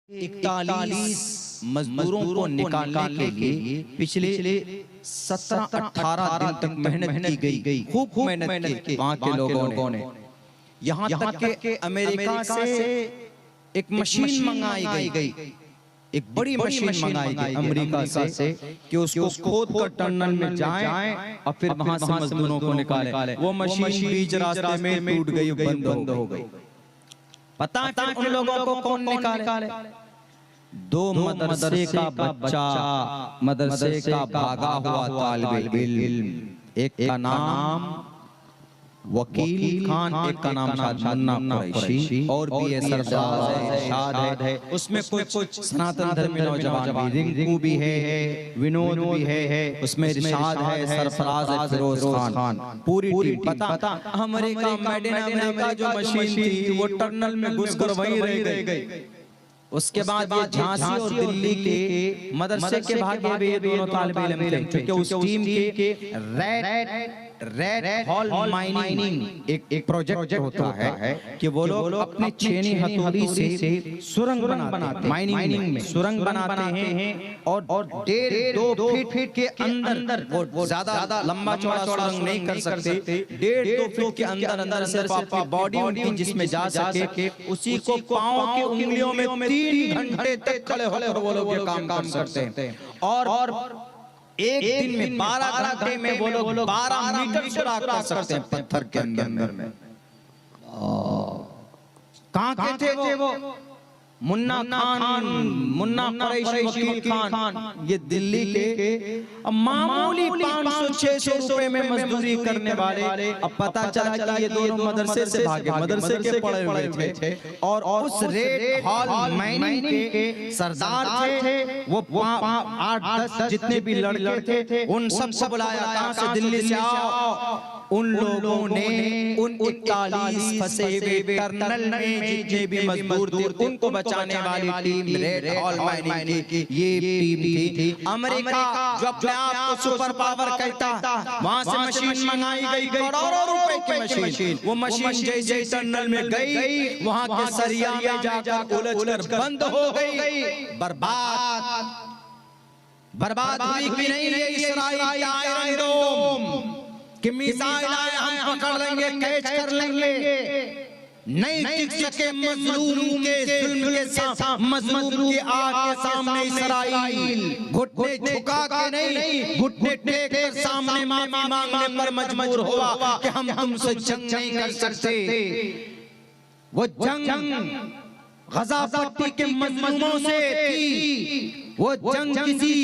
41 मजदूरों को निकालने के लिए पिछले 17-18 दिन तक मेहनत की गई। खूब मेहनत की वहाँ के लोगों ने। यहाँ तक के अमेरिका से एक मशीन मंगाई गई, एक बड़ी मशीन मंगाई गई अमेरिका से कि उसको खोद कर टनल में जाएं और फिर वहां से मजदूरों को निकाले। वो मशीन बीच रास्ते में टूट गई, बंद हो गई। पता है उन लोगों को कौन निकाले? दो मदरसे का बच्चा, मदरसे का भागा हुआ तालिब इल्म, एक का नाम वकील खान, एक का नाम मुन्ना कुरैशी, और भी ये सरफराज है, शाद है। उसमें कुछ सनातन धर्मी नौजवान भी, रिंकू भी है, विनोद भी है, उसमें इरशाद है, सरफराज है, फिरोज खान, पूरी टीम। पता अमेरिका मेड इन अमेरिका जो मशीन थी वो टनल में घुसकर वहीं रह गई। उसके बाद ये झांसी और दिल्ली के मदरसे के भागे भी ये दोनों तालिब इल्म थे, क्योंकि उस टीम के रेड हॉल माइनिंग एक प्रोजेक्ट होता है कि वो लोग अपने छेनी हथौड़ी से सुरंग बनाते हैं, माइनिंग में सुरंग बनाते हैं, और 1.5-2 फीट के अंदर, वो ज्यादा लंबा चौड़ा सुरंग नहीं कर सकते, 1.5-2 फीट के अंदर सिर्फ आपकी बॉडी उनकी जिसमें जा सके, उसी को पांव की उंगलियों में 3 घंटे तक खड़े होकर वो लोग काम कर सकते हैं। और एक दिन में 12 घंटे में वो लोग 12 मीटर सुराख कर सकते हैं पत्थर के अंदर में। कहाँ के थे वो? मुन्ना खान, मुन्ना कुरैशी, वकील खान, ये दिल्ली के मामूली 500-600 रुपए में मजदूरी करने वाले। अब पता चला कि ये दोनों मदरसे से भागे, मदरसे के पढ़े हुए थे, और उस रेड हॉल माइनिंग के सरदार थे। वो 8-10 जितने भी लड़के थे उन सबको बुलाया, कहां से? दिल्ली से आओ। उन लोगों ने उन 41 फंसे हुए टनल में जितने भी मजदूर थे उनको बचाने वाली टीम रेड हॉल माइनिंग की ये टीम थी। अमेरिका जो अपने आप को सुपर पावर कहता, वहां से मशीन मंगाई गई, करोड़ों रुपए की मशीन। वो मशीन जैसे टनल में गई, वहां के सरिया में जाकर उलझकर बंद हो गई। बर्बाद हुई कि नहीं ये इस्राइल का आयरन डोम कि मिसाइल आए हम पकड़ लेंगे, कैच कर लेंगे, नहीं टिक सके मजलूम के जुल्म के साथ, मजलूम की आग के सामने इस्राइल घुटने झुका के नहीं, घुटने टेक कर सामने माफी मांगने पर मजबूर हुआ कि हम तुमसे जंग नहीं कर सकते। वो जंग गजा पट्टी के मजलूमों से थी, वो जंग किसी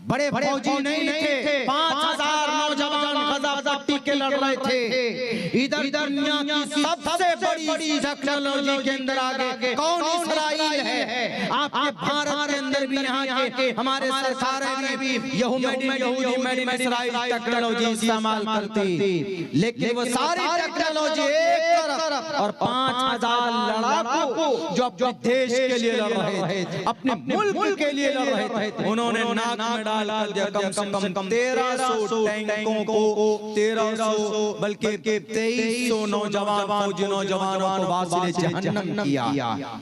बड़े फौजी नहीं थे, 5000 नौजवान गजा पट्टी के लड़ रहे थे। इधर दुनिया की सबसे बड़ी टेक्नोलॉजी के अंदर आगे कौन? इस्राइल है। आपके भारत के अंदर भी यहाँ के हमारे सरकारें भी यहूदी मेड इन इस्राइल टेक्नोलॉजी इस्तेमाल करती, लेकिन वो सारी टेक्नोलॉजी एक तरफ और 5000 लड़ाकू जो अपने देश के लिए लड़ रहे थे, अपने मुल्क के लिए लड़ रहे थे, उन्होंने नाक में डाल दिया कम से कम 1300 टैंकों को, 1300 बल्कि 2300 नौजवानों को वासिले जहन्नम किया।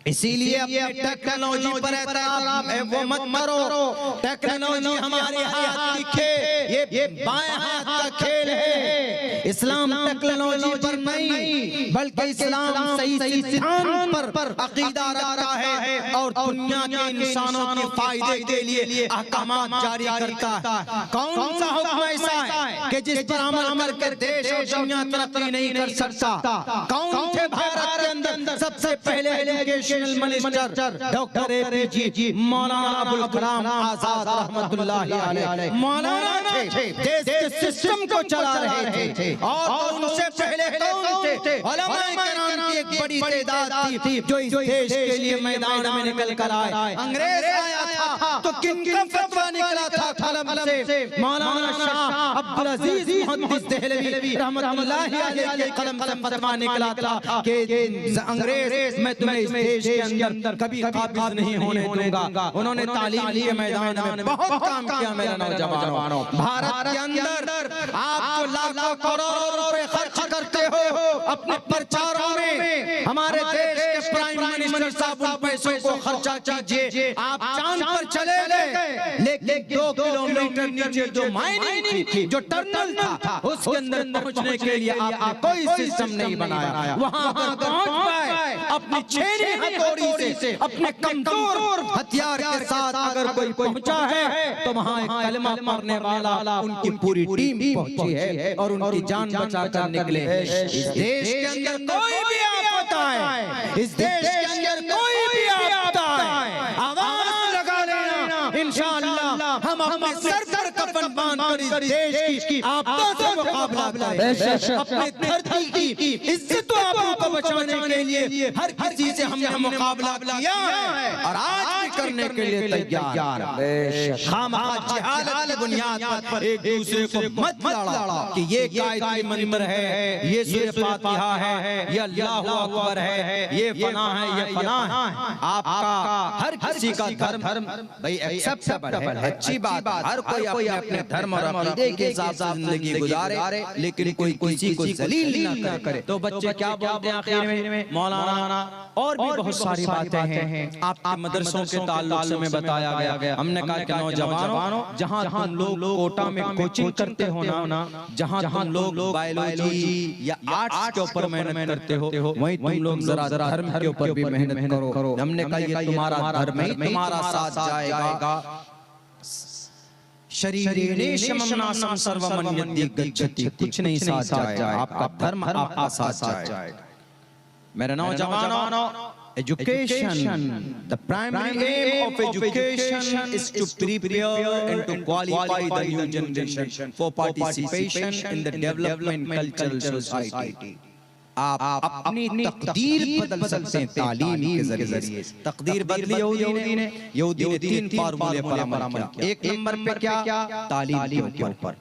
इसीलिए अपनी टेक्नोलॉजी पर एतराम है वो मत करो। टेक्नोलॉजी हमारे हाथ की खेल, ये बाएं हाथ का खेल है। इस्लाम टेक्नोलॉजी पर नहीं बल्कि इस्लाम सही सिद्धांत पर अकीदा रखता है और दुनिया के इंसानों के फायदे के लिए अहकाम जारी करता है। कौन सा हुक्म ऐसा है कि जिस पर अमल करके देश और दुनिया तरक्की नहीं कर सकता? कौन थे भारत के अंदर सबसे पहले educational minister? Doctor APJ Maulana Abul Kalam Azad रहमतुल्लाहि अलैह मौलाना थे, देश के सिस्टम को चला रहे थे। और उनसे पहले कौन थे? उलमाए किराम की एक बड़ी तादाद थी जो इस देश के लिए मैदान में निकल कर आए। अंग्रेज आया था तो किनका फतवा निकला था कलम से? मौलाना शाह अब्दुल अजीज मुहद्दिस देहलवी रहमतुल्लाहि अलैह के कलम से फतवा निकला था कि अंग्रेज मैं तुम्हें इस देश के अंदर कभी काबिज नहीं होने दूंगा। उन्होंने तालीम के मैदान में बहुत काम किया मेरे नौजवानों। भारत के अंदर आप जो लाखों करोड़ों रुपए खर्च करते हो अपने प्रचारों में हमारे देश के प्राइम मिनिस्टर साहब उन पैसों को खर्चा कीजिए, आप चांद पर चले गए, लेकिन 2 किलोमीटर नीचे जो माइनिंग थी, जो टनल था, उसके अंदर पहुंचने के लिए आपने कोई सिस्टम नहीं बनाया। वहां पर पहुंच पाए अपनी छेनी हथौड़ी से, अपने कमजोर हथियार के साथ अगर कोई पहुंचा है तो वहां एक कलमा पढ़ने वाला उनकी पूरी टीम पहुंची है और उनकी जान बचा कर निकले। इस देश के अंदर कोई भी आफत आए, इस देश के अंदर कोई भी आफत आए, आवाज लगा लेना, इंशाअल्लाह हम अपने सर पर कफन बांधकर इस देश की आफतों से मुकाबला करेंगे। अपने धरती की इज्जत को बचाने के लिए हर किसी से हमने मुकाबला किया है और आज भी करने के लिए तैयार हैं। हम जिहाद की बुनियाद पर एक दूसरे को मत लड़ा कि ये गायत्री मंत्र है, ये सूरह फातिहा है, ये अल्लाहु अकबर है, ये फना है, ये फना है। आपका हर किसी का धर्म भाई एक्सेप्टेबल है, अच्छी बात, हर कोई अपने धर्म और अकीदे के हिसाब से जिंदगी गुजारे, लेकिन कोई किसी को जलील ना करे। तो बच्चे क्या बोलते हैं आखिर में, मौलाना और भी बहुत सारी बातें हैं आपके मदरसों के ताल्लुक से में बताया गया। हमने कहा कि नौजवानों, जहां तुम लोग कोटा में कोचिंग करते हो ना, जहां तुम लोग बायोलॉजी या आर्ट्स के ऊपर मेहनत करते हो, वहीं तुम लोग जरा धर्म के ऊपर भी मेहनत करो। हमने कहा ये तुम्हारा धर्म ही तुम्हारा साथ जाएगा। शरीरेण शमनासं सर्वमन्यते गच्छति, कुछ नहीं साथ जाएगा, आपका धर्म आपका साथ जाएगा। मेरे नौजवानों, education, the primary aim of education is to prepare and to qualify the new generation for participation in the development cultural society. आप अपनी तकदीर बदल सकते हैं तालीम के जरिए। तकदीर बदली यहूदी ने 3 फार्मूले पर अमल किया। एक नंबर पे क्या, तालीम के ऊपर।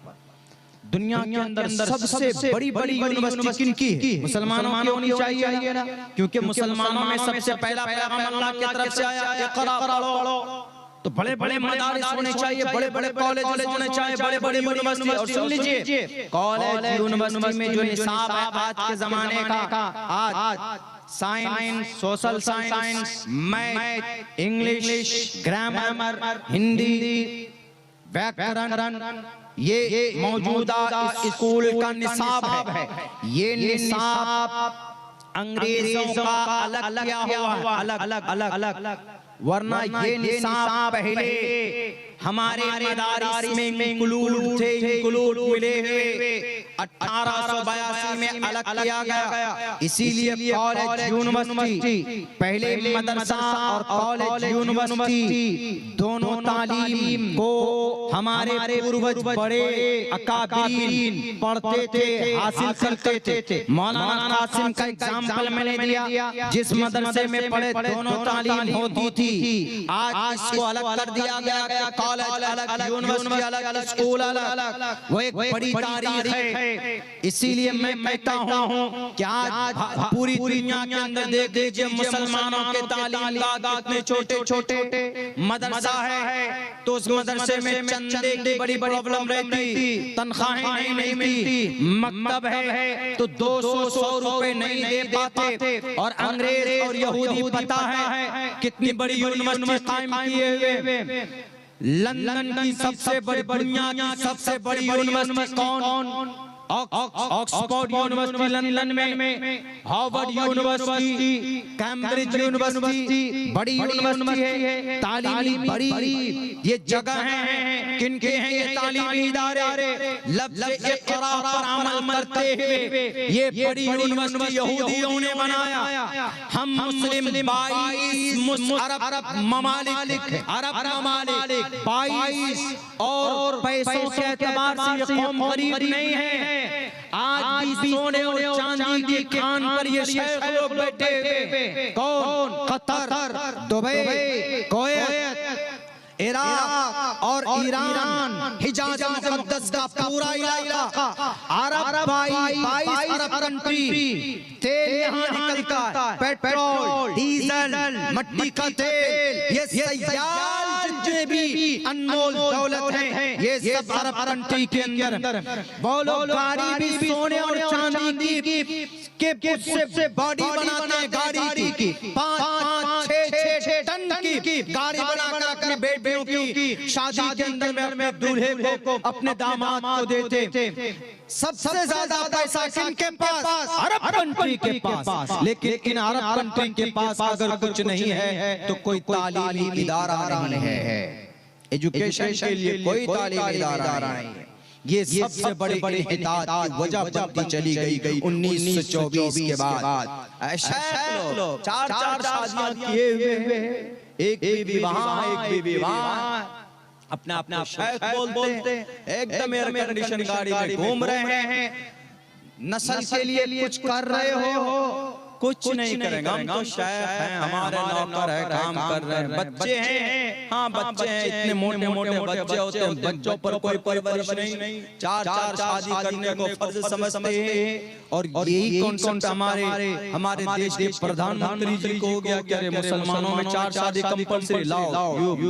दुनिया के अंदर सबसे बड़ी यूनिवर्सिटी किनकी है? मुसलमानों की होनी चाहिए ना, क्योंकि मुसलमानों में सबसे पहला पैगाम अल्लाह की तरफ से आया, इक़रा पढ़ो। तो बड़े मदारिस होने चाहिए, बड़े कॉलेज होने चाहिए, बड़े यूनिवर्सिटी। और सुन लीजिए, कॉलेज यूनिवर्सिटी में जो निसाब है आज के जमाने का, आज science, social science, math, English, grammar, Hindi, व्याकरण, ये मौजूदा स्कूल का निसाब है। ये निसाब अंग्रेजों का अलग किया हुआ, अलग, वरना ये निसाब पहले हमारे मदारिस में इंक्लूड मिले हुए 1882 में अलग किया गया। इसीलिए कॉलेज यूनिवर्सिटी, पहले मदरसा और कॉलेज यूनिवर्सिटी दोनों तालीम को हमारे पूर्वज बड़े अकाबरीन पढ़ते थे, हासिल करते थे। मौलाना कासिम का एग्जाम्पल मैंने दिया, जिस मदरसे में पढ़े दोनों तालीम होती थी, आज इसको अलग कर दिया गया, कॉलेज अलग, यूनिवर्सिटी अलग, स्कूल अलग। वो एक बड़ी तारीख है। इसीलिए मैं कहता हूँ कि आज पूरी दुनिया के अंदर देख लीजिए, मुसलमानों के तालीम का कितने छोटे मदरसा है, तो उस मदरसे में चंदे की बड़ी प्रॉब्लम रहती, तनख्वाहें नहीं मिलती, मकतब है तो 200 रुपए नहीं दे पाते। और अंग्रेज और यहूदी पता है कितनी बड़ी यूनिवर्सिटी कायम किए हुए। लंदन की सबसे बड़ी, दुनिया की सबसे बड़ी यूनिवर्सिटी कौन? ऑक्सफोर्ड यूनिवर्सिटी लंदन में, हार्वर्ड यूनिवर्सिटी, कैम्ब्रिज यूनिवर्सिटी, बड़ी यूनिवर्सिटी है, तालीमी बड़ी ये जगह है। किनके हैं ये तालीमी इदारे? लफ्ज़ इक़रा पर अमल करते हुए ये बड़ी यूनिवर्सिटी यहूदियों ने बनाया। हम मुस्लिम 22 अरब ममालिक 22 और पैसों के एतबार से ये कौम गरीब नहीं है। आज भी सोने और चांदी की खान पर ये शेख लोग बैठे हुए। कौन? कतर, दुबई, कुवैत, इराक और ईरान, हिजाज मुक़द्दस का पूरा इलाका, अरब 22 अरब कंट्री। तेल यहाँ निकलता है, पेट्रोल, डीजल, मट्टी का तेल, ये सयाल जितने भी अनमोल दौलत है ये सब अरब कंट्री के अंदर। वो लोग गाड़ी भी सोने और चांदी के उससे बॉडी बनाते हैं, गाड़ी की 5-6 टन की गाड़ी बनाकर अपनी बेटियों की शादी के अंदर में अपने दूल्हे को अपने दामाद को देते। सबसे ज्यादा पैसा किनके पास? अरब कंट्री के पास। लेकिन इन अरब कंट्री के पास अगर कुछ नहीं है तो कोई तालीमी इदारा नहीं है, एजुकेशन के लिए कोई तालीमी इदारा नहीं है। ये सबसे बड़ी हिदायत की वजह बनती चली गई 1924 के बाद। ऐसे लोग 4 शादियां किए हुए, एक बीवी वहां एक बीवी वहां, अपना शेख बोलते एकदम एयर कंडीशन गाड़ी में घूम रहे हैं, नस्ल के लिए कुछ कर रहे हो, कुछ नहीं करेंगे, हम तो शेख हैं, हमारे नौकर है, काम कर रहे हैं, बच्चे हैं, हाँ बच्चे हैं, इतने मोटे मोटे बच्चे होते हैं, बच्चों पर कोई परवरिश नहीं, 4 शादी करने को फर्ज समझते हैं। और यही कॉन्सेप्ट हमारे देश के प्रधानमंत्री जी को हो गया कि अरे मुसलमानों में 4 शादी कंपल्सरी लाओ,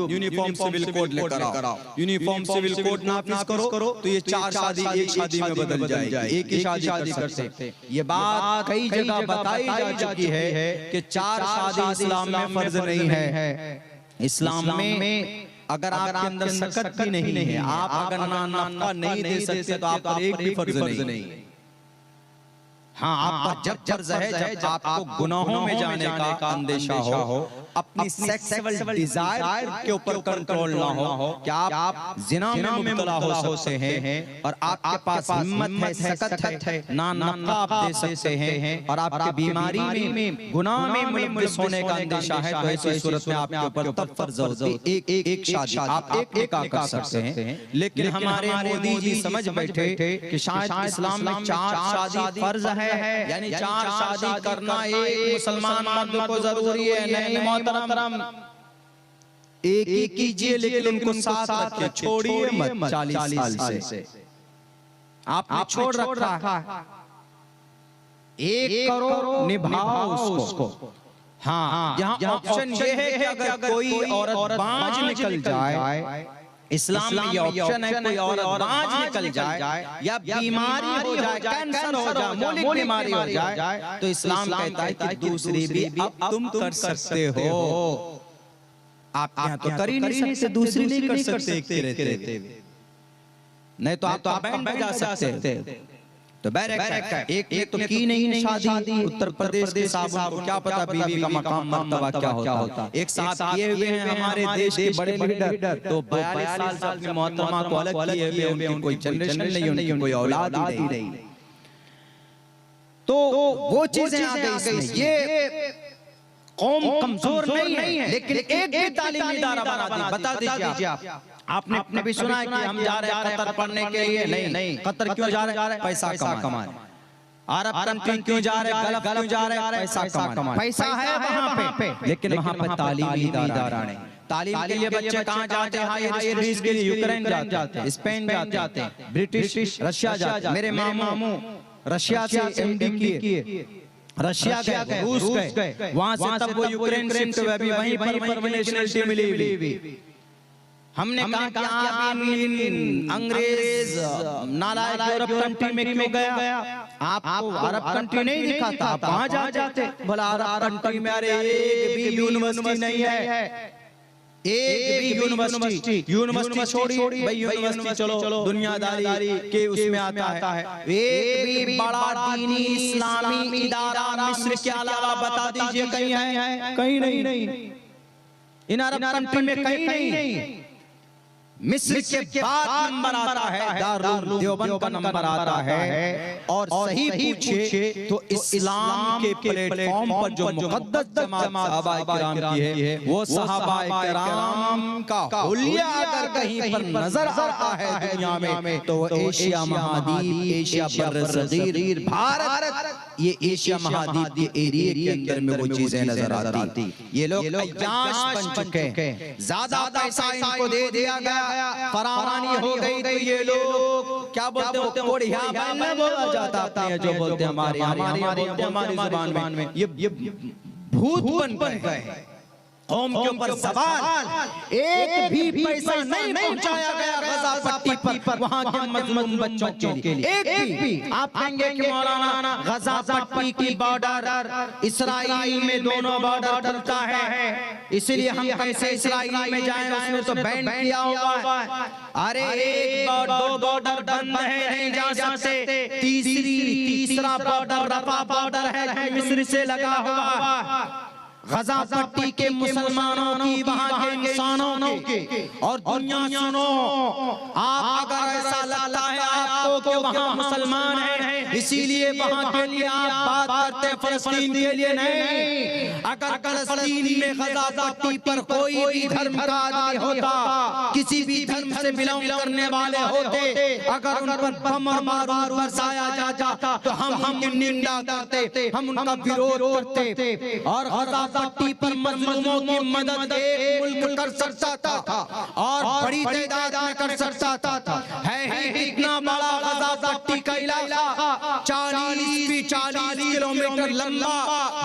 यूनिफॉर्म सिविल कोड लेकर आओ, यूनिफॉर्म सिविल कोड नाफिज करो तो ये 4 शादी एक शादी में बदल जाएगी, एक ही शादी कर सकते। ये बात कई जगह बताई जा चुकी है कि 4 शादी इस्लाम में फर्ज नहीं है। इस्लाम में अगर आपके अंदर सकत भी नहीं है, आप अगर नफका नहीं दे सकते तो आप पर एक भी फर्ज नहीं है। हाँ, आपका जब फर्ज है जब आपको गुनाहों में जाने का अंदेशा हो, अपनी सेक्सुअल डिजायर के ऊपर कंट्रोल ना हो, क्या आप जिना में मुब्तला हो सकते हैं और आपके पास हिम्मत है, सकत है, ना नफका आप दे सकते हैं और आपकी बीमारी में गुनाह में मुलव्वस होने का अंदेशा है, तो ऐसी सूरत में आपके ऊपर तब फर्ज होती है एक शादी, आप एक निकाह कर सकते हैं। लेकिन हमारे मोदी जी समझ बैठे कि शायद इस्लाम में 4 शादी फर्ज है, यानी 4 शादी करना एक मुसलमान मर्द को जरूरी है। नहीं मोहतरम, एक ही कीजिए लेकिन उनको साथ रखिए, छोड़िए मत। 40 साल से आपने छोड़ रखा, एक करो, निभाओ उसको। हाँ, यहाँ ऑप्शन ये है कि अगर कोई औरत बाज निकल जाए, इस्लाम में ये ऑप्शन है, कोई औरत बाज निकल जाए या बीमारी हो जाए, कैंसर हो जाए, मौलिक बीमारी हो जाए, तो इस्लाम कहता है कि दूसरी भी अब तुम कर सकते हो। आप यहाँ तो कर ही नहीं सकते, दूसरी नहीं कर सकते, नहीं तो आप बैंड बजा सकते। तो बैरक एक तो की नहीं शादी उत्तर प्रदेश के साहब को क्या पता बीवी का मकाम मर्तबा क्या होता। एक साथ किए हुए हैं हमारे देश के बड़े लीडर, तो 42 साल से अपनी मोहतरमा को अलग किए हुए, उनकी कोई जनरेशन नहीं, उनकी कोई औलाद ही नहीं। तो वो चीजें आ गई। ये कौम कमजोर नहीं है, लेकिन एक भी तालीमी इदारा बता दीजिए आप। आपने भी सुना है कि हम जा रहे हैं कतर पढ़ने के लिए, नहीं कतर क्यों जा रहे हैं? पैसा कमाने। अरब कंट्री क्यों जा रहे हैं? गल्फ क्यों जा रहे हैं? पैसा कमाने। पैसा है वहाँ पे, लेकिन वहाँ पे तालीमी इदारा नहीं। तालीम के लिए बच्चे कहाँ जाते हैं? हायर स्टडीज के लिए यूक्रेन जाते हैं, स्पेन जाते हैं, ब्रिटिश रशिया जाते हैं। मेरे मामू रशिया से एमडी किए, रशिया गए, रूस गए, वहां से तब वो यूक्रेन शिफ्ट हुए, अभी वहीं पर नेशनलिटी मिली। हमने कहा कि आप अंग्रेज नालायक यूरोप कंट्री में क्यों गया? आपको अरब कंट्री नहीं दिखा था, आप वहां जाते। भला अरब कंट्री में अरे एक भी यूनिवर्सिटी नहीं है, एक भी यूनिवर्सिटी छोड़िए भाई, यूनिवर्सिटी चलो दुनियादारी के उसमें आता है। एक भी बड़ा दीनी इस्लामी इदारा मिस्र के अलावा बता दीजिए कहीं है? कहीं नहीं। इन अरब कंट्री में कहीं नहीं। मिस्र के बाद नंबर आता है, दारुल देवबंद का नंबर आता है। और सही पूछे तो इस्लाम के प्लेटफॉर्म पर जो मुक़द्दस जमात सहाबाए किराम की है, वो सहाबाए किराम का हुलिया अगर कहीं पर नजर आता है दुनिया में, तो एशिया महाद्वीप, एशिया बर्र-ए-सग़ीर, भारत, ये एशिया महाद्वीप के एरिया के अंदर में वो चीजें नजर आती। ये लोग अय्याश बन चुके हैं, ज्यादा पैसा इनको दे दिया गया, फरामानी हो गई, तो ये लोग क्या बोलते हैं? कोढ़िया में बोला जाता है, जो बोलते हैं हमारी जुबान में, ये भूत बन गए। कौम के ऊपर सवाल, एक भी पैसा नहीं पहुंचाया गया गजा पट्टी पर वहां के मजलूम बच्चों के लिए, एक भी। आप कहेंगे कि मौलाना गजा पट्टी की बॉर्डर इस्राइल में दोनों बॉर्डर डलता है, इसलिए हम कैसे इस्राइल में जाएं, उसने तो बैन किया हुआ है। अरे एक दो बॉर्डर बंद है, नहीं जा सकते। तीसरा बॉर्डर रफा बॉर्डर है जो मिस्र से लगा हुआ। गजा पट्टी के मुसलमानों की, वहां के इंसानों की, और दुनिया सुनो, आप अगर ऐसा लगता है आपको कि वहां मुसलमान हैं इसीलिए वहां के लिए आप बात करते हैं, फलस्तीन के लिए नहीं। अगर फलस्तीन में गजा पट्टी पर कोई भी धर्म का आदमी होता, किसी भी धर्म से बिलोंग करने वाले होते, अगर उन पर बम और बारूद बरसाया जाता तो हम उनकी निंदा करते, हम उनका विरोध करते। और गजा पट्टी पर मजलूमों की मदद एक मुल्क कर सकता था और बड़ी तादाद में कर सकता था। है ही कितना बड़ा गजा पट्टी का इलाका, 40 किलोमीटर लंबा,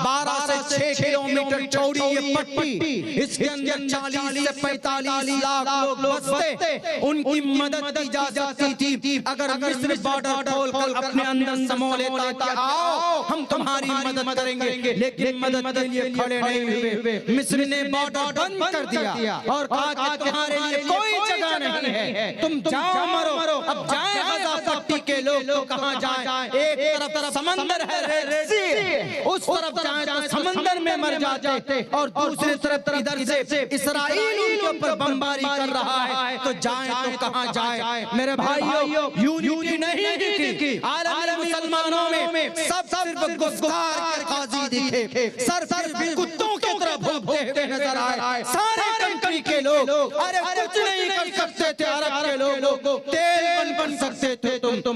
12 से 6 किलोमीटर चौड़ी ये पट्टी। इसके अंदर 40 से 45 लाख लोग बसते, उनकी मदद की जा सकती थी। अगर मिस्र बॉर्डर खोलकर अपने अंदर समो लेता कि आओ हम तुम्हारी मदद करेंगे, लेकिन मदद के लिए खड़े नहीं हुए। मिस्र ने बॉर्डर बंद कर दिया और कहा कि तुम्हारे लिए कोई जगह नहीं है, तुम जाओ मरो। अब जाए गजा पट्टी के लोग तो कहां जाएं? एक तरफ समंदर है, उस तरफ जाए तो समंदर में मर जाते, और दूसरी तरफ इधर से इस्राइल उनके ऊपर बमबारी कर रहा है, तो जाए तो कहां जाए? मेरे भाइयों, यूनिटी नहीं की आलम मुसलमानों में सब सिर्फ गुस्तार के काजी दिखे, सिर्फ कुत्तों की तरह भूखते हुए नजर आए। सारे कंट्री के लोग अरे कुछ नहीं कर सकते थे, अरब के लोग तेल बन सकते थे, तुम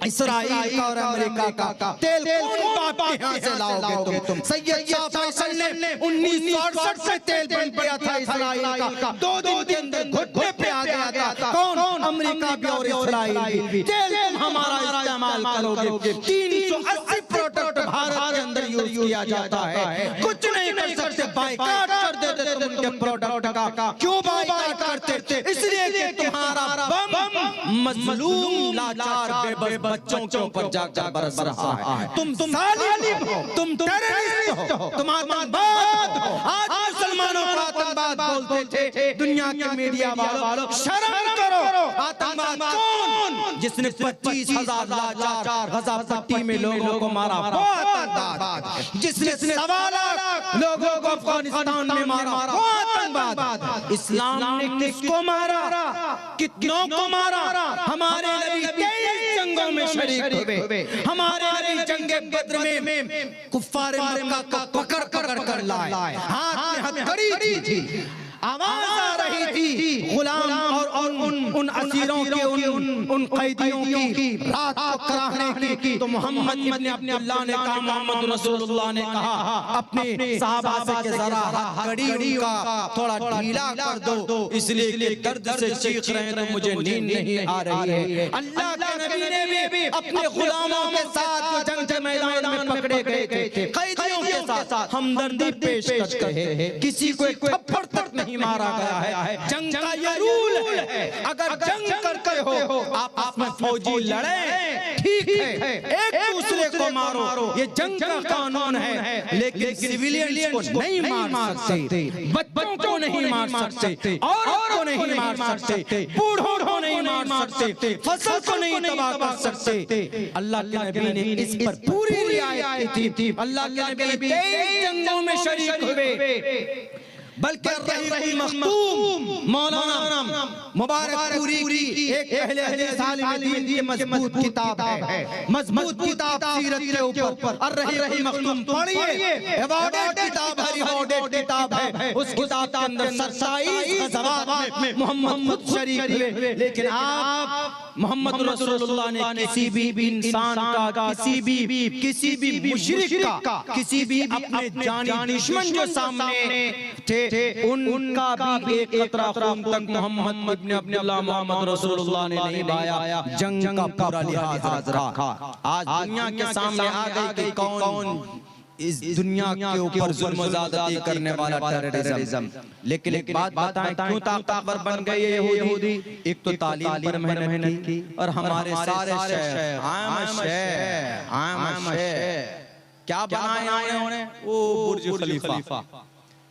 इस्राइल का और अमेरिका का तेल कौन बाप के यहाँ से लाओगे तुम? सैयद शाह फैसल ने 1968 से तेल बन गया था इस्राइल का, 2 दिन के अंदर घुटने पे आ गया था। कौन? अमेरिका भी और इस्राइल भी। तेल तुम हमारा इस्तेमाल करोगे, 380 प्रोडक्ट भारत के अंदर यूज किया जाता है, कुछ नहीं कर सकते, बाइकाट कर देते तुम उनके प्रोडक्ट का। क्यों बाइकाट करते थे? इसलिए कि तुम्हारा बम मजलूम लाचार बेबस बच्चों के ऊपर जाकर बरस रहा है। तुम जालिम हो, तुम टेररिस्ट हो, तुम आतंकवाद हो। आज मुसलमानों को आतंकवाद बोलते थे दुनिया के मीडिया वालों, शर्म करो। आतंकवाद कौन? जिसने 25,000 लाचार गजा पट्टी में लोगों को मारा, वो आतंकवाद। जिसने 1.25 लाख लोगों को अफगानिस्तान में मारा, वो आतंकवाद। इस्लाम ने किसको मारा, कितनों को मारा? हमारे नबी 23 जंगों में शरीक हुए, हमारे नबी जंगे बद्र में कुफ्फार मक्का को पकड़ कर लाए, हाथ में हथकड़ी थी, आवाज आ रही थी गुलाम और उन असीरों के, उन कैदियों की रात को कराहने की। तो मोहम्मद इब्न अब्दुल्लाह ने कहा, मोहम्मद रसूलुल्लाह ने कहा अपने सहाबा से कि जरा हथकड़ी का थोड़ा ढीला कर दो, इसलिए कि दर्द से चीख रहे हैं तो मुझे नींद नहीं आ रही है। अल्लाह के नबी ने भी अपने गुलामों के साथ जो जंग के मैदान में पकड़े गए थे कैदियों के साथ हमदर्दी पेश करते हैं। किसी को एक थप्पड़ तक नहीं मारा गया है। जंग का ये रूल है, अगर जंग करते हो आपस में फौजी लड़े ठीक है, एक दूसरे को मारो, ये जंग का कानून है, लेकिन सिविलियंस को नहीं मार सकते, बच्चों को नहीं मार सकते, औरतों को नहीं मार सकते, बूढ़ों को नहीं मार सकते, फसल को नहीं तबाह कर सकते। अल्लाह के नबी ने इस पर पूरी रियायत की थी। अल्लाह के नबी 23 जंगों में शरीक हुए, बल्कि रहीकुल मखतूम मौलाना मुबारकपुरी की एक अहले हदीस आलिम दीन की मजबूत किताब है, मजबूत किताब सीरत के ऊपर। और रहीकुल मखतूम पढ़िए, एवॉर्डेड किताब है, रिवॉर्डेड किताब है। उस किताब के अंदर 27 गज़वात में मोहम्मद खुद शरीक हुए, लेकिन आप मोहम्मद रसूलुल्लाह ने किसी भी इंसान का, किसी भी मुशरिक का, किसी भी अपने जानी दुश्मन जो सामने थे उनका भी एक कतरा खून तक मोहम्मद इब्न अब्दुल्लाह मोहम्मद रसूलुल्लाह ने नहीं बहाया। जंग का पूरा लिहाज रखा। आज दुनिया के सामने आ गई कि कौन इस दुनिया के ऊपर जुल्म ज़्यादती करने वाला टेररिज्म। लेकिन एक बात बताएं, क्यों ताकतवर बन गए ये यहूदी? एक तो तालीम पर मेहनत की और हमारे सारे क्या बनाया उन्होंने? वो बुर्ज खलीफा।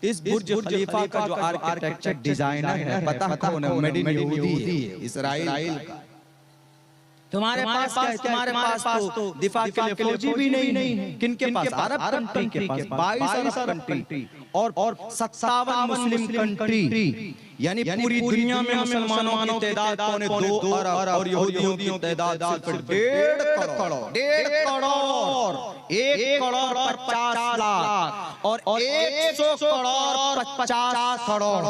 इस बुर्ज खलीफा का जो आर्किटेक्चर डिजाइनर है, पता कौन है? मेड इन यहूदी है, इस्राइल का। तुम्हारे पास क्या है? तुम्हारे पास तो दिफा के लिए फौजी भी नहीं है। किनके पास? अरब कंट्री के पास 22 अरब कंट्री और 57 मुस्लिम कंट्री, यानी पूरी दुनिया में मुसलमानों की तादाद पौने 2 अरब और यहूदियों की तादाद सिर्फ 1.5 करोड़। 1.5 करोड़, 1 करोड़ 50 लाख और 100 करोड़ 50 करोड़,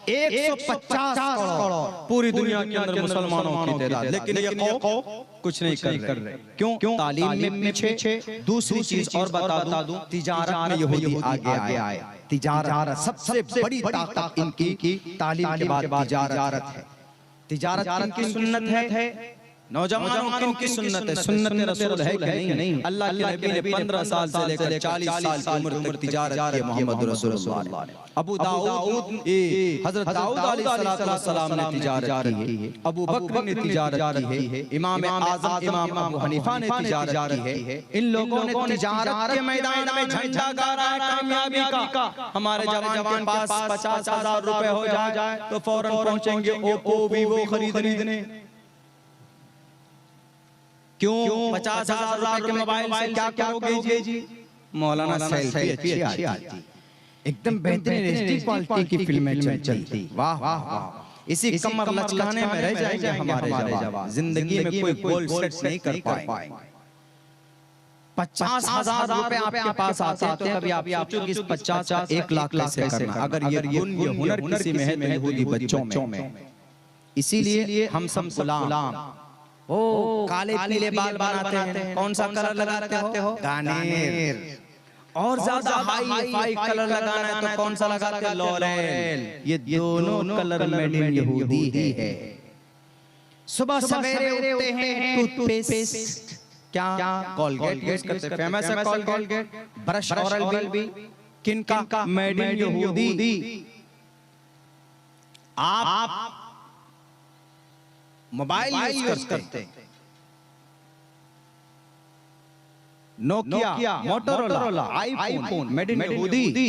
150 करोड़ पूरी दुनिया के अंदर मुसलमानों की तादाद। लेकिन ये कौम कुछ नहीं कर रहे। क्यों? तालीम में पीछे। दूसरी चीज और बता दूं, तिजारत में यहूदी आगे आए। तिजारत सबसे बड़ी ताकत इनकी तालीम के बाद तिजारत है। तिजारत इनकी सुन्नत है। नौजवानों किनकी सुन्नत है? सुन्नत रसूल है कि नहीं? अल्लाह के नबी ने 15 साल से लेकर 40 साल की उम्र तक तिजारत की। मोहम्मद रसूलुल्लाह ने, अबू दाऊद हजरत दाऊद अलैहिस्सलाम ने तिजारत की है, अबू बकर ने तिजारत की है, इमाम आज़म इमाम अबू हनीफा ने तिजारत की है। इन लोगों ने तिजारत के मैदान में झंडा गाड़ा है कामयाबी का। हमारे जवान के पास 50,000 रुपए हो जाए तो फौरन पहुंचेंगे ओप्पो वीवो खरीदने। क्यों? 50,000 रुपए के मोबाइल से क्या करोगे जी? मौलाना सेल्फी अच्छी आती, एकदम बेहतरीन एचडी क्वालिटी की फिल्में चलती। वाह वाह वाह, इसी कमर लचकाने में रह जाएंगे हमारे जवान। जिंदगी में कोई गोल सेट नहीं कर पाएंगे। 50,000 रुपए आपके पास आते हैं तो कभी आप सोचो कि इस 50 का 1 लाख कैसे करना? अगर ये गुण ये हुनर किसी में है तो यहूदी बच्चों में। इसीलिए हम सब गुलाम। ओ काले पीले बाल बनाते हैं, कौन सा कलर लगाते हो? गानेर। और ज्यादा हाई फाई कलर लगाना है तो कौन सा लगाते हो? लॉरेल। ये दोनों कलर मेड इन यहूदी है। सुबह सवेरे उठते हैं, टूथपेस्ट क्या? कोलगेट यूज करते हैं, फेमस है कोलगेट। ब्रश ओरल बी किनका? मेड इन यहूदी। आप मोबाइल यूज करते हैं, Nokia, Motorola, iPhone, made in यहूदी।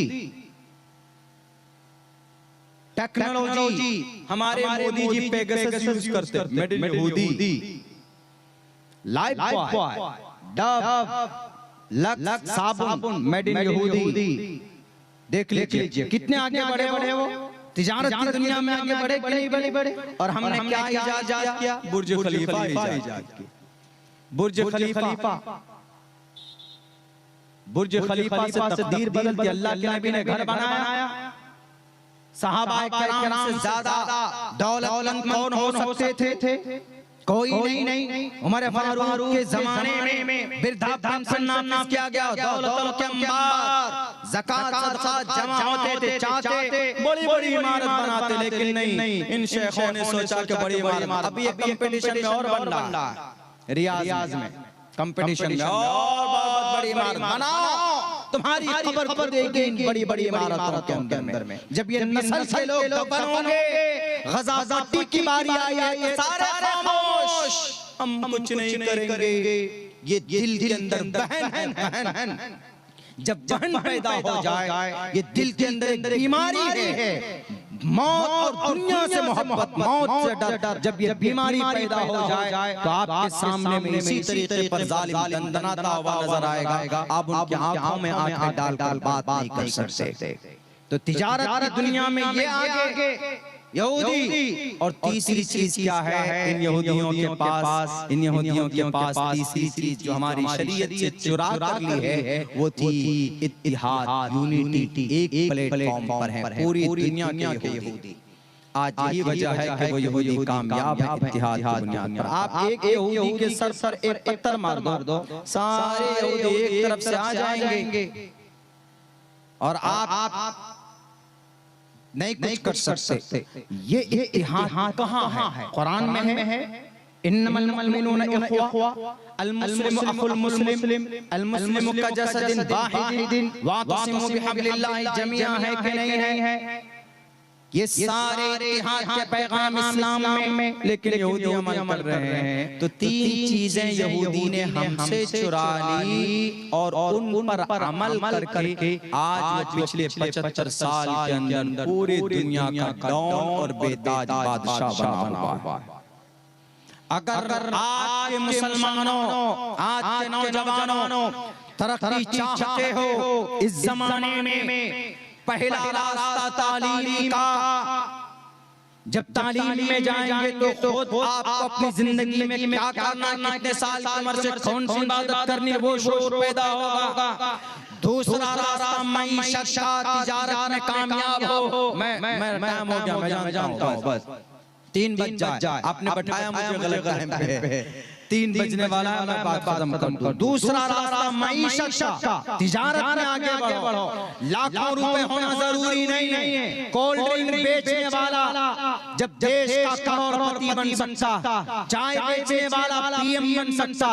टेक्नोलॉजी हमारे मोदी जी पेगासस यूज करते हैं, मेड इन यहूदी। लाइफ बॉय, डव, लक्स साबुन, मेड इन यहूदी। देख लीजिए कितने आगे बढ़े वो। तिजारत की दुनिया में आगे बढ़े कि नहीं बढ़े? और हमने क्या इजाद किया? बुर्ज खलीफा इजाद किया। बुर्ज खलीफा, बुर्ज खलीफा से तकदीर बदल के अल्लाह के नबी ने घर बनाया। सहाबाए किराम से ज्यादा दौलतमंद कौन हो सकते थे? कोई नहीं। उमर फारूक के जमाने में वृद्धा पेंशन नाफिज किया गया। दौलतों के अंबार, ज़कात सदका जमा होते थे, चाहते बड़ी इमारत बनाते, लेकिन नहीं, इन शेखों ने सोचा कि बड़ी इमारत। अभी ये कंपटीशन में और बन रहा है, रियाज में कंपटीशन में और बहुत बड़ी इमारत बनाओ, तुम्हारी खबर को देगी इन बड़ी इमारतों के अंदर में। जब ये नस्ल के लोग दफन होंगे, गज़ावती की बारी आएगी, सारे खामोश, हम कुछ नहीं करेंगे। ये दिल के अंदर बहन, जब बहन पैदा हो जाए, ये दिल के अंदर एक बीमारी है, मौत और दुनिया से मोहब्बत, मौत से डर। जब ये बीमारी पैदा हो जाए तो आपके सामने में इसी तरीके पर जालिम दंदनाता हुआ नजर आएगा। आप उनकी आंखों में आंखें डाल बात नहीं कर सकते। तो तिजारत की दुनिया में ये आगे यहूदी। और तीसरी चीज क्या है इन यहूदियों के पास? तीसरी चीज जो हमारी शरीयत से चुरा कर ली है वो थी इत्तिहाद, यूनिटी। एक प्लेटफॉर्म पर है पूरी दुनिया के यहूदी। आज यही वजह है कि वो यहूदी कामयाब है इत्तिहाद की बुनियाद पर। आप एक यहूदी के सर पर एक पत्थर मार दो, सारे यहूदी एक तरफ से आ जाएंगे और आप नहीं कुछ कर सकते। ये इत्तिहाद कहाँ है? कुरान में है, इन्नमल मुमिनूना इख्वा अल मुस्लिमु अखुल मुस्लिम अल मुस्लिमु कजसदिन वाहिदिन वातसिमु बिहब्लिल्लाहि जमीआ है कि नहीं है? ये सारे इत्तेहाद के पैगाम इस्लाम में, लेकिन यहूदी अमल कर रहे हैं। तो तीन चीजें यहूदी ने हमसे चुरा ली और उन पर अमल करके आज पिछले 75 साल के अंदर पूरी दुनिया का डॉन और बेताज बादशाह बना हुआ है। अगर आज के मुसलमानों, आज के नौजवानों तरक्की चाहते हो इस जमाने में, पहला रास्ता तालीम का। जब तालीम में जाएंगे तो खुद आपको अपनी जिंदगी में क्या करना, कितने साल की उम्र से कौन सी इबादत करनी है, वो शोर पैदा होगा। दूसरा रास्ता मईशत का, तिजारत में कामयाब हो। मैं टाइम हो गया, मैं जानता हूँ, बस 3 बज जाए, आपने बैठाया मुझे गलत टाइम पे, 3 बजने वाला है, मैं बात खत्म कर दूं। दूसरा रास्ता मईशत का, तिजारत में आगे बढ़ो। लाखों रुपए होना जरूरी नहीं है। कोल्ड ड्रिंक बेचने वाला जब देश का करोड़पति बन सकता, चाय बेचने वाला पीएम बन सकता,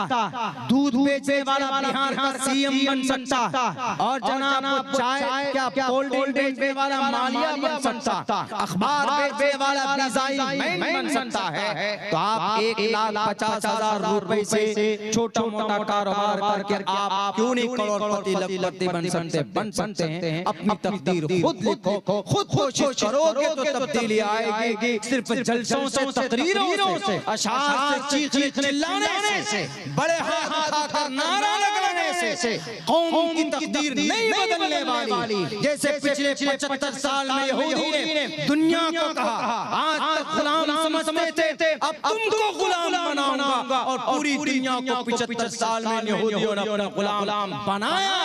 दूध बेचने वाला बिहार का सीएम बन सकता, और जनाब चाय क्या कोल्ड ड्रिंक बेचने वाला मालिया बन सकता, अखबार बेचने वाला डिजाइन बन सकता है। तो आप 1,50,000 रुपए से छोटा मोटा कारोबार करके आप क्यों नहीं करोड़पति लखपति बन सकते हैं? अपनी तकदीर खुद लिखो, खुद कोशिश करोगे तो तब्दीली आएगी। सिर्फ जलसों से, तकरीरों से, अशार से, चीखने चिल्लाने से, बड़े हाथ उठाकर नारा लगाने से कौम की तकदीर नहीं बदलने वाली। जैसे पिछले 75 साल में यहूदी ने दुनिया को कहा आज तक गुलाम समझते थे, अब तुमको गुलाम बनाऊंगा, और पूरी दुनिया को 75 साल में यहूदियों ने अपना गुलाम बनाया।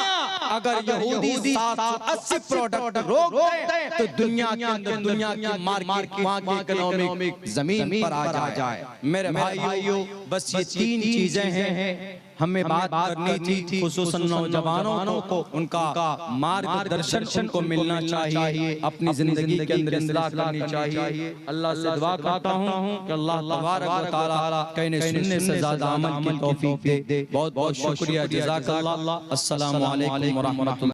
अगर यहूदी 780 प्रोडक्ट रोक दे तो दुनिया के अंदर, दुनिया की मार्केट इकोनॉमिक जमीन पर आ जाए। मेरे भाइयों, बस ये 3 चीजें हैं हमें बात करनी थी। खुसूसन नौजवानों को उनका मार्गदर्शन उनको मिलना चाहिए, अपनी जिंदगी के अंदर इस्लाह करनी चाहिए। अल्लाह से दुआ करता हूँ कि अल्लाह तबारक व तआला कहने सुनने से ज्यादा अमल की तौफीक दे। बहुत बहुत शुक्रिया, जज़ाकल्लाह। अस्सलामु अलैकुम व रहमतुल्लाह।